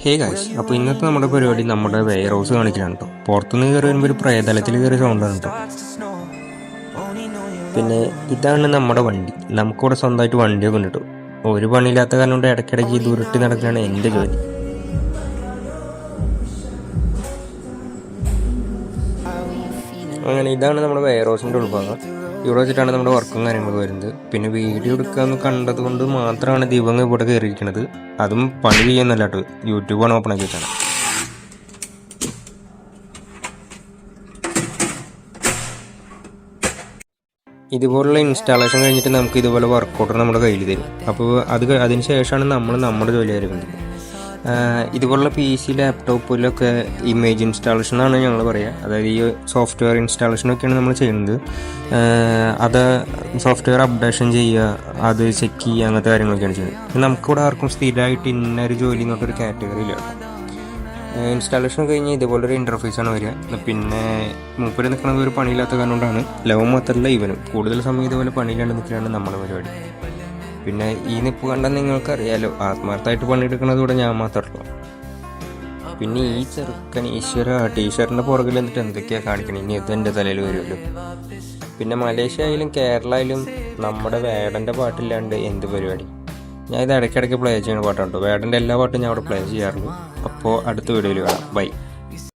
Hey guys, അപ്പോൾ ഇന്നത്തെ നമ്മുടെ പരിപാടി നമ്മുടെ വെയർ ഹൗസ് കാണിക്കലാണ് കേട്ടോ. പുറത്തുനിന്ന് കയറി വരുമ്പോൾ ഒരു പ്രേതലത്തിൽ കയറിയ സൗണ്ടാണ് കേട്ടോ. പിന്നെ ഇതാണ് നമ്മുടെ വണ്ടി. നമുക്കിവിടെ സ്വന്തമായിട്ട് വണ്ടിയൊക്കെ ഉണ്ട് കേട്ടോ. ഒരു പണിയില്ലാത്ത കാരണം കൊണ്ട് ഇടയ്ക്കിടയ്ക്ക് ഇത് ഉരുട്ടി നടക്കുകയാണ് എൻ്റെ ജോലി. അങ്ങനെ ഇതാണ് നമ്മുടെ വെയർ ഹൗസിൻ്റെ ഉൾഭാഗം. ഇവിടെ വെച്ചിട്ടാണ് നമ്മുടെ വർക്കും കാര്യങ്ങളൊക്കെ വരുന്നത്. പിന്നെ വീഡിയോ എടുക്കാമെന്ന് കണ്ടത് കൊണ്ട് മാത്രമാണ് ദിവങ്ങൾ ഇവിടെ കയറിയിരിക്കുന്നത്. അതും പണി ചെയ്യുന്നല്ല കേട്ടോ, യൂട്യൂബാണ് ഓപ്പൺ ആക്കി വെച്ചാണ്. ഇതുപോലുള്ള ഇൻസ്റ്റാളേഷൻ കഴിഞ്ഞിട്ട് നമുക്ക് ഇതുപോലെ വർക്കൗട്ടർ നമ്മുടെ കയ്യിൽ തരും. അപ്പോൾ അതിന് ശേഷമാണ് നമ്മൾ നമ്മുടെ ജോലി ആരംഭിക്കുന്നത്. ഇതുപോലുള്ള പി സി ലാപ്ടോപ്പിലൊക്കെ ഇമേജ് ഇൻസ്റ്റാളേഷൻ എന്നാണ് ഞങ്ങൾ പറയുക. അതായത് ഈ സോഫ്റ്റ്വെയർ ഇൻസ്റ്റാളേഷനൊക്കെയാണ് നമ്മൾ ചെയ്യുന്നത്. അത് സോഫ്റ്റ്വെയർ അപ്ഡേഷൻ ചെയ്യുക, അത് ചെക്ക് ചെയ്യുക, അങ്ങനത്തെ കാര്യങ്ങളൊക്കെയാണ് ചെയ്യുന്നത്. നമുക്കിവിടെ ആർക്കും സ്ഥിരമായിട്ട് ഇന്നൊരു ജോലി എന്നൊരു കാറ്റഗറി ഇല്ല. ഇൻസ്റ്റാളേഷൻ കഴിഞ്ഞ് ഇതുപോലൊരു ഇൻ്റർഫേസാണ് വരിക. പിന്നെ മൂപ്പര് നിൽക്കുന്നത് ഒരു പണിയില്ലാത്ത കാരണം കൊണ്ടാണ്. ലവ് മാത്രമല്ല ഇവനും കൂടുതൽ സമയം ഇതുപോലെ പണിയില്ലാണ്ട് നിൽക്കുകയാണ് നമ്മുടെ പരിപാടി. പിന്നെ ഈ നിപ്പ് കണ്ടാൽ നിങ്ങൾക്കറിയാലോ, ആത്മാർത്ഥമായിട്ട് പണിയെടുക്കുന്നത് കൂടെ ഞാൻ മാത്രമല്ലോ. പിന്നെ ഈ ചെറുക്കൻ ഈശ്വര ടീഷർട്ടിൻ്റെ പുറകിൽ എന്നിട്ട് എന്തൊക്കെയാണ് കാണിക്കണം, ഇനി ഇത് എൻ്റെ തലയിൽ വരുമല്ലോ. പിന്നെ മലേഷ്യ ആയാലും കേരള ആയാലും നമ്മുടെ വേടൻ്റെ പാട്ടില്ലാണ്ട് എന്ത് പരിപാടി. ഞാൻ ഇത് ഇടയ്ക്കിടയ്ക്ക് പ്ലേ ചെയ്യുന്ന പാട്ടാണ് കേട്ടോ. വേടൻ്റെ എല്ലാ പാട്ടും ഞാൻ അവിടെ പ്ലേ ചെയ്യാറുണ്ട്. അപ്പോൾ അടുത്ത വീഡിയോയിൽ കാണാം. ബൈ.